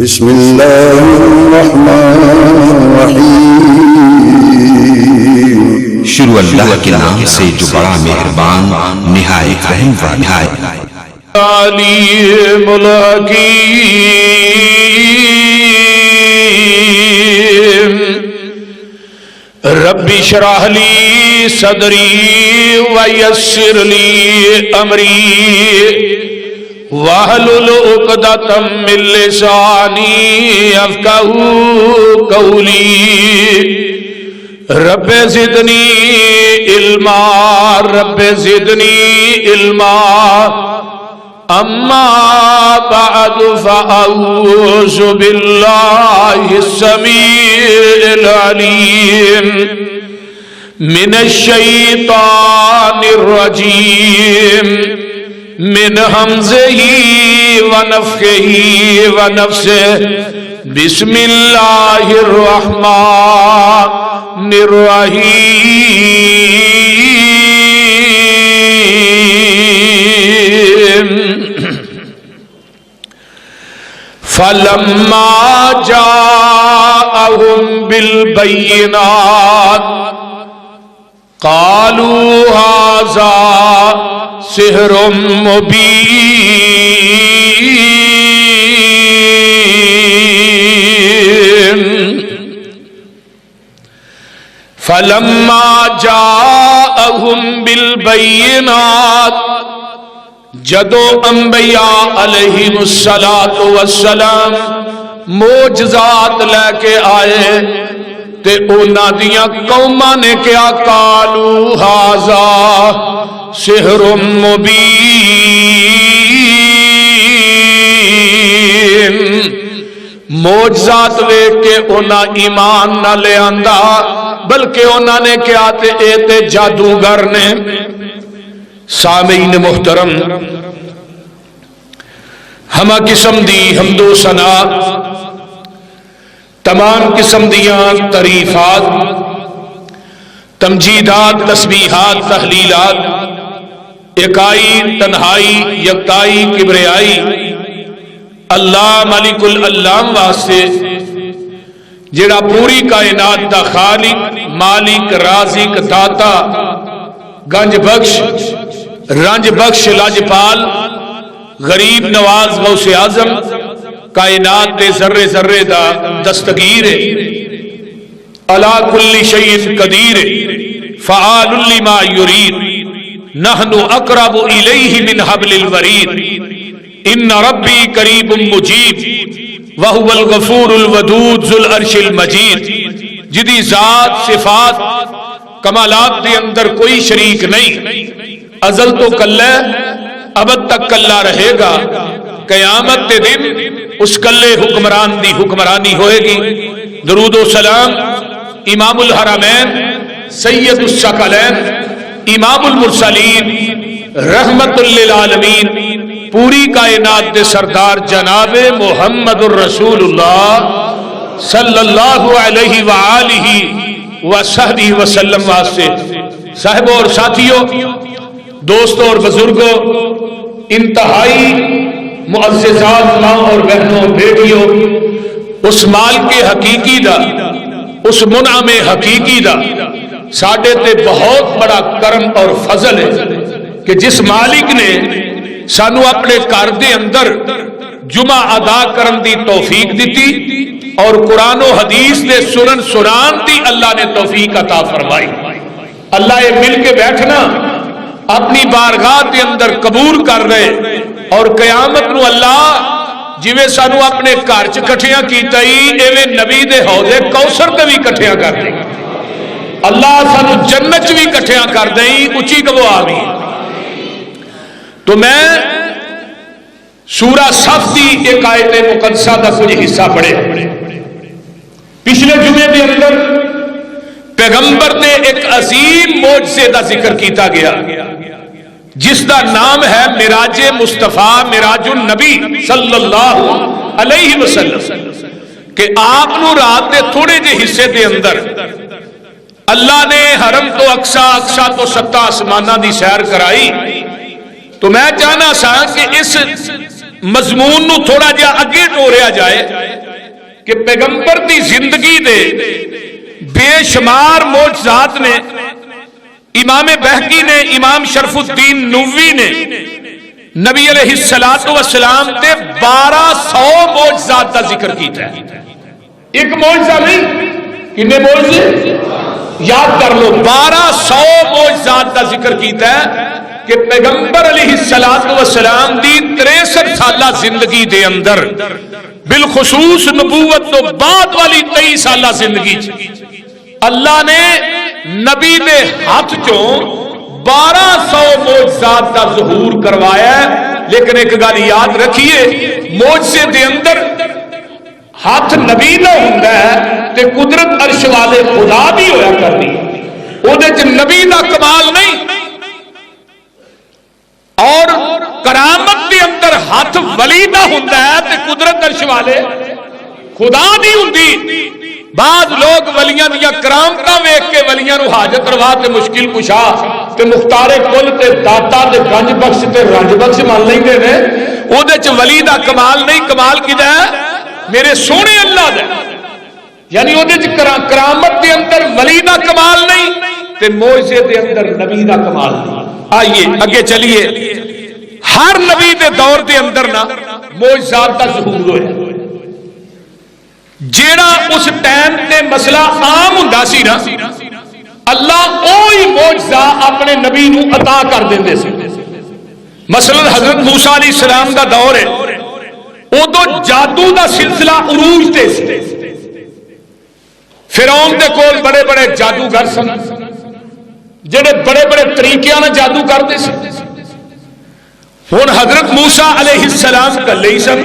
بسم اللہ الرحمن الرحیم۔ شروع اللہ کے نام سے جو بڑا مہربان نہایت رحم والا ہے۔ علیم الحکیم۔ رب اشرح لی صدری ویسر لی امری واحلل عقدۃ من لسانی یفقہوا قولی۔ رب زدنی علما، رب زدنی علما، اما بعد فاعوذ باللہ السمیع العلیم من الشیطان الرجیم، من حمزہ ونفخہ ونفثہ، بسم اللہ الرحمن الرحیم۔ فلما جاءهم بالبینات قالوا هذا سحر مبین۔ فلما جاءهم بالبینات، جدو انبیاء علیہم السلام معجزات لے کے آئے تے انہاں دیاں قوماں نے کیا، قالوا ھذا سحر مبین۔ معجزات ویکھ کے انہاں ایمان نہ لے آندا، بلکہ انہاں نے کیا تے اے تے جادوگر نے۔ سامعین محترم، ہمہ قسم دی حمد و ثنا، تمام قسم دیاں تعریفات، تمجیدات، تسبیحات، تحلیلات، اکائی، تنہائی، یکتائی، کبریائی اللہ مالک العلام واسطے، جڑا پوری کائنات دا خالق، مالک، رازق، داتا، گنج بخش، رنج بخش، لاجپال، غریب نواز، غوث اعظم، کائنات دے ذرے ذرے دا دستگیر ہے، علی کل شیء قدیر، فعال لما یرید، نحن اقرب الیہ من حبل الورید، ان ربی قریب مجیب، وہو الغفور الودود ذو العرش المجید، جدی ذات، صفات، کمالات دے اندر کوئی شریک نہیں، ازل تو کلہ، ابد تک کلہ رہے گا، قیامت دے دن اس کلے حکمران دی حکمرانی ہوئے گی۔ درود و سلام امام الحرمین، سید الثقلین، امام المرسلین، رحمت للعالمین، پوری کائنات دے سردار جناب محمد الرسول اللہ صلی اللہ علیہ وآلہ وصحبہ وسلم واسطے۔ صاحبوں اور ساتھیوں، دوستوں اور بزرگوں، انتہائی معززات ماں اور بہنوں، بیٹیوں، اس مال کے حقیقی دا، اس منعم حقیقی دا ساڈے تے بہت بڑا کرم اور فضل ہے کہ جس مالک نے سانو اپنے گھر دے اندر جمعہ ادا کرن دی توفیق دیتی اور قرآن و حدیث دے سنن سنان دی اللہ نے توفیق عطا فرمائی۔ اللہ یہ مل کے بیٹھنا اپنی بارگاہ کے اندر قبول کر رہے، اور قیامت نو اللہ جویں سانو اپنے گھر چ کٹھیاں کیتا ہی ایویں نبی دے حوض کوثر تے بھی کٹھیاں کر دے، اللہ سانو جنت چ بھی کٹھیاں کر دے، اچھی کہو آمین۔ تو میں سورہ صف دی ایک آیت مقدسہ دا کچھ حصہ پڑھے۔ پچھلے جمعے دے اندر پیغمبر نے ایک عظیم معجزے دا ذکر کیتا گیا جس دا نام ہے معراج مصطفیٰ، معراج النبی صلی اللہ علیہ وسلم، کہ آپ نو رات دے تھوڑے جے حصے دے اندر اللہ نے حرم تو اقصا، اقصا تو 7 آسمانہ دی سیر کرائی۔ تو میں چاہنا سا کہ اس مضمون نو تھوڑا جا اگے ٹوریا جائے کہ پیغمبر دی زندگی دے بے شمار معجزات نے، امام بہقی نے، امام شرف الدین نووی نے نبی علیہ الصلوۃ والسلام تے 1200 معجزات کا ذکر کیتا ہے. ایک معجزہ نہیں، کتنے معجزے یاد کر لو، 1200 معجزات کا ذکر کیتا ہے کہ پیغمبر علیہ الصلوۃ والسلام دی 63 سالہ زندگی دے اندر، بالخصوص نبوت تو بعد والی 23 سالہ زندگی اللہ نے نبی دے ہاتھ چوں 1200 معجزات کا ظہور کروایا ہے. لیکن ایک گل یاد رکھیے، معجزے دے اندر ہاتھ نبی دا ہوندا ہے تے قدرت عرش والے خدا دی ہویا کرنی، اودے وچ نبی دا کمال نہیں. اور کرامت دے اندر ہاتھ ولی دا ہوندا ہے تے قدرت عرش والے خدا دی ہوندی. بعض لوگ ولیاں دیا کرامتاں ویکھ کے ولیاں نو حاجت روا تے مشکل کشا تے مختار کل تے داتا تے گنج بخش تے رنج بخش مان لیندے نے، اودے وچ ولی دا کمال نہیں. کمال کیدا ہے؟ میرے سونے اللہ دا. یعنی اودے وچ کرامت دے اندر ولی دا کمال نہیں تے معجزے دے اندر نبی دا کمال نہیں. آئیے اگے چلیے. ہر نبی دے دور دے اندر نا معجزات دا ظہور ہویا. جیڑا اس ٹائم تے مسئلہ عام ہوندا سی نا، اللہ اوہی معجزہ اپنے نبی نو عطا کر دیندے سی. مثلا حضرت موسیٰ علیہ السلام دا دور ہے، ادو جادو دا سلسلہ عروج تے سی. فرعون دے کول بڑے بڑے جادوگر سن جڑے بڑے بڑے طریقیاں نال جادو کرتے سی. ہن حضرت موسیٰ علیہ السلام کلے ہی سن.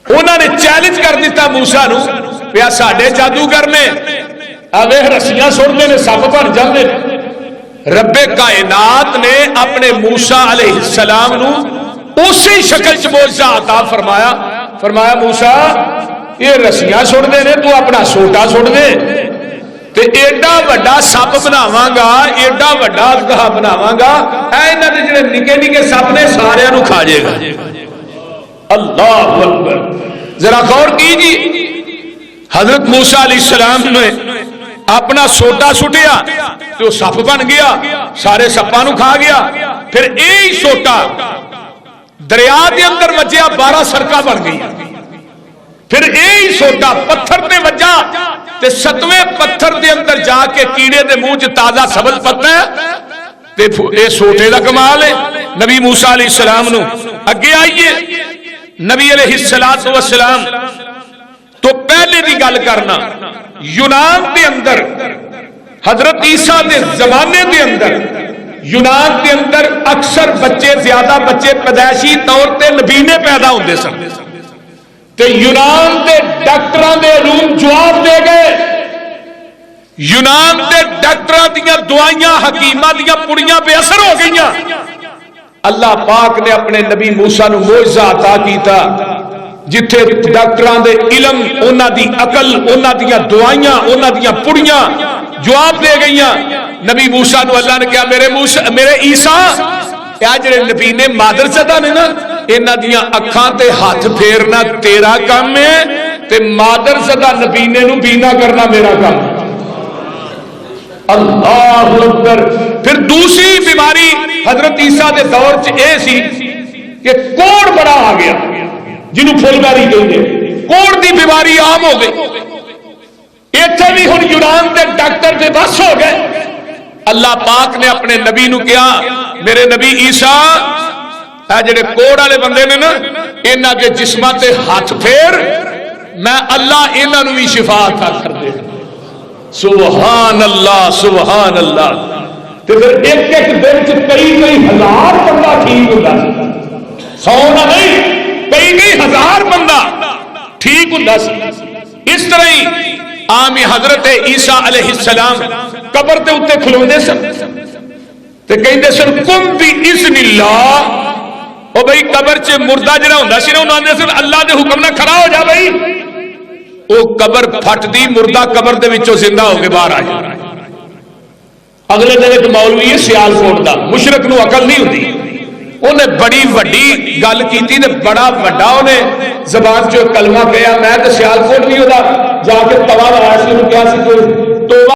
انہوں نے چیلنج کر دیتا موسیٰ نو، پیا ساڈے جادوگر نے اوے رسیاں سٹدے نے سپ بن جاندے. رب کائنات نے اپنے موسیٰ علیہ السلام نو اسی شکل چ معجزہ عطا فرمایا. فرمایا موسیٰ یہ رسیاں سٹدے نے، تو اپنا سوٹا سٹ دے تے ایڈا وڈا سپ بناواں گا، ایڈا وڈا اژدہا بناواں گا، اے انہاں دے جڑے نکے نکے سپ نے سارے نو کھا جائے گا. اللہ اکبر. ذرا غور کیجیے، حضرت موسیٰ علیہ السلام نے اپنا سوٹا سٹیا تو سپ بن گیا، سارے سپاں نو کھا گیا. پھر یہی سوٹا دریا دے اندر وجیا 12 سرکا بن گئی. پھر یہی سوٹا پتھر تے وجا تے 7ویں پتھر دے اندر جا کے کیڑے دے منہ چ تازہ سبز پتا ہے تے اے سوٹے دا کمال ہے. نبی موسیٰ علیہ السلام نو اگے آئیے. نبی علیہ الصلوۃ والسلام تو پہلے دی گل کرنا، یونان دے اندر حضرت عیسیٰ دے زمانے دے اندر یونان دے اندر اکثر بچے، زیادہ بچے پیدائشی طور تے نبینے پیدا ہوندے سن. تے یونان دے ڈاکٹراں دے علوم جواب دے گئے. یونان دے ڈاکٹراں دیاں دعائیاں، حکیماں دیاں پڑیاں بے اثر ہو گئیاں. اللہ پاک نے اپنے نبی موسیٰ نو معجزہ عطا کیتا، جتھے ڈاکٹراں دے علم، انہاں دی عقل، انہاں دیاں دعائیاں، انہاں دیاں پڑیاں جواب دے گئیاں. نبی موسیٰ نو اللہ نے کہا میرے عیسیٰ، اے جڑے نبی نے مادر زدہ نے نا، انہاں دیاں اکھاں تے ہاتھ پھیرنا تیرا کام ہے تے مادر زدہ نبینے نو بینا کرنا میرا کام ہے. اللہ اکبر. پھر دوسری بیماری حضرت عیسیٰ دے دور چ اے سی کہ کوڑ بڑا آ گیا، جنہوں پھول بیاری کہتے ہیں. کوڑ دی بیماری عام ہو گئی. ایتھے بھی ہن یونان دے ڈاکٹر دے بس ہو گئے. اللہ پاک نے اپنے نبی نو کہا میرے نبی عیسیٰ، اے جڑے کوڑ والے بندے نے نا، انہاں دے جسماں تے ہاتھ پھیر، میں اللہ انہاں نو بھی شفا عطا کر دے. سبحان اللہ سبحان اللہ. تے پھر ایک ایک دن چ کئی ہزار بندہ ٹھیک ہوندا سی. 100 نہ نہیں، کئی ہزار بندہ ٹھیک ہوندا سی. اس طرح ہی عام حضرت عیسیٰ علیہ السلام قبر دے اوتے کھلوندے سن تے کہندے سن کم باذن اللہ. او بھائی قبر چ مردہ جڑا ہوندا سی نا، انہاں دے سن اللہ دے حکم نال کھڑا ہو جا بھائی. وہ قبر پھٹ دی، مردہ قبر دے وچوں زندہ ہو کے باہر آ جائے. اگلے دن ایک مولوی ہے سیال کوٹ دا، مشرک نو عقل نہیں ہوندی، انہیں بڑی وڈی گل کی تے بڑا وڈا انہیں زبان چ کلمہ کہیا. میں تو سیالکوٹ بھی وہ جا کے توا لایا سی، انہوں کیا سی توبہ